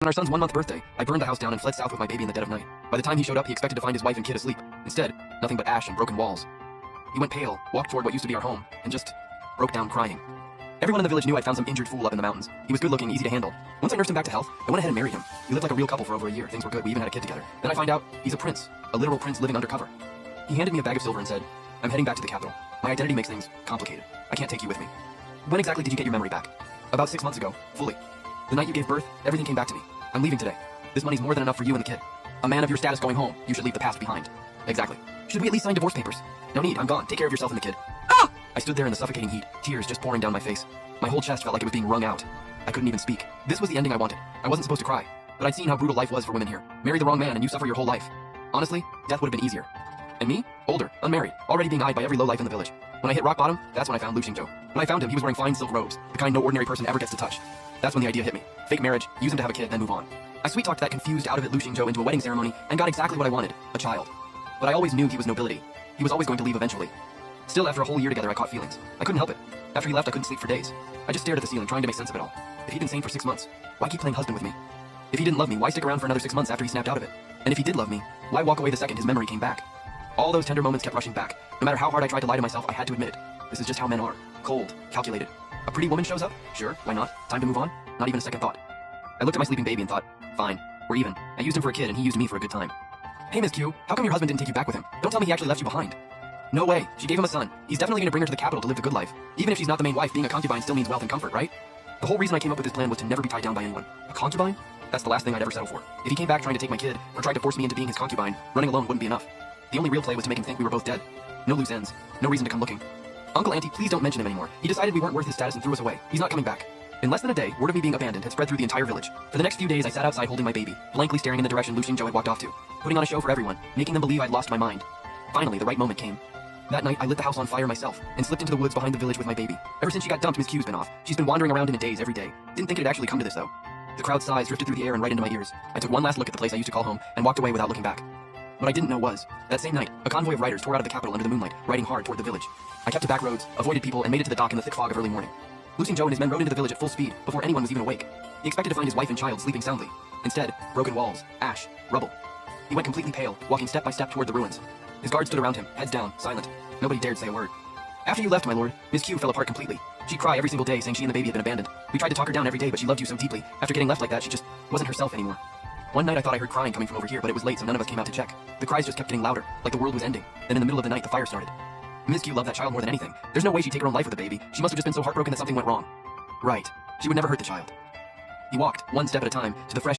On our son's 1-month birthday, I burned the house down and fled south with my baby in the dead of night. By the time he showed up, he expected to find his wife and kid asleep. Instead, nothing but ash and broken walls. He went pale, walked toward what used to be our home, and just broke down crying. Everyone in the village knew I'd found some injured fool up in the mountains. He was good-looking, easy to handle. Once I nursed him back to health, I went ahead and married him. We lived like a real couple for over a year. Things were good. We even had a kid together. Then I find out he's a prince, a literal prince living undercover. He handed me a bag of silver and said, "I'm heading back to the capital. My identity makes things complicated. I can't take you with me." When exactly did you get your memory back? About 6 months ago, fully. The night you gave birth, everything came back to me. I'm leaving today. This money's more than enough for you and the kid. A man of your status going home, you should leave the past behind. Exactly. Should we at least sign divorce papers? No need, I'm gone. Take care of yourself and the kid. Ah! I stood there in the suffocating heat, tears just pouring down my face. My whole chest felt like it was being wrung out. I couldn't even speak. This was the ending I wanted. I wasn't supposed to cry, but I'd seen how brutal life was for women here. Marry the wrong man and you suffer your whole life. Honestly, death would have been easier. And me? Older, unmarried, already being eyed by every lowlife in the village. When I hit rock bottom, that's when I found Lu Xingzhou. When I found him, he was wearing fine silk robes, the kind no ordinary person ever gets to touch. That's when the idea hit me. Fake marriage, use him to have a kid, then move on. I sweet-talked that confused, out-of-it Lu Xingzhou into a wedding ceremony and got exactly what I wanted, a child. But I always knew he was nobility. He was always going to leave eventually. Still, after a whole year together, I caught feelings. I couldn't help it. After he left, I couldn't sleep for days. I just stared at the ceiling, trying to make sense of it all. If he'd been sane for 6 months, why keep playing husband with me? If he didn't love me, why stick around for another 6 months after he snapped out of it? And if he did love me, why walk away the second his memory came back? All those tender moments kept rushing back. No matter how hard I tried to lie to myself, I had to admit it. This is just how men are. Cold, calculated. A pretty woman shows up? Sure, why not? Time to move on? Not even a second thought. I looked at my sleeping baby and thought, fine, we're even. I used him for a kid and he used me for a good time. Hey, Miss Q, how come your husband didn't take you back with him? Don't tell me he actually left you behind. No way, she gave him a son. He's definitely gonna bring her to the capital to live the good life. Even if she's not the main wife, being a concubine still means wealth and comfort, right? The whole reason I came up with this plan was to never be tied down by anyone. A concubine? That's the last thing I'd ever settle for. If he came back trying to take my kid, or tried to force me into being his concubine, running alone wouldn't be enough. The only real play was to make him think we were both dead. No loose ends. No reason to come looking. Uncle Auntie, please don't mention him anymore. He decided we weren't worth his status and threw us away. He's not coming back. In less than a day, word of me being abandoned had spread through the entire village. For the next few days, I sat outside holding my baby, blankly staring in the direction Lu Xingzhou had walked off to, putting on a show for everyone, making them believe I'd lost my mind. Finally, the right moment came. That night, I lit the house on fire myself, and slipped into the woods behind the village with my baby. Ever since she got dumped, Miss Q's been off. She's been wandering around in a daze every day. Didn't think it'd actually come to this, though. The crowd's sighs drifted through the air and right into my ears. I took one last look at the place I used to call home, and walked away without looking back. What I didn't know was, that same night, a convoy of riders tore out of the capital under the moonlight, riding hard toward the village. I kept to back roads, avoided people, and made it to the dock in the thick fog of early morning. Lu Xingzhou and his men rode into the village at full speed, before anyone was even awake. He expected to find his wife and child sleeping soundly. Instead, broken walls, ash, rubble. He went completely pale, walking step by step toward the ruins. His guards stood around him, heads down, silent. Nobody dared say a word. After you left, my lord, Miss Q fell apart completely. She'd cry every single day, saying she and the baby had been abandoned. We tried to talk her down every day, but she loved you so deeply. After getting left like that, she just wasn't herself anymore. One night I thought I heard crying coming from over here, but it was late, so none of us came out to check. The cries just kept getting louder, like the world was ending. Then in the middle of the night, the fire started. Miss Q loved that child more than anything. There's no way she'd take her own life with the baby. She must have just been so heartbroken that something went wrong. Right. She would never hurt the child. He walked, one step at a time, to the fresh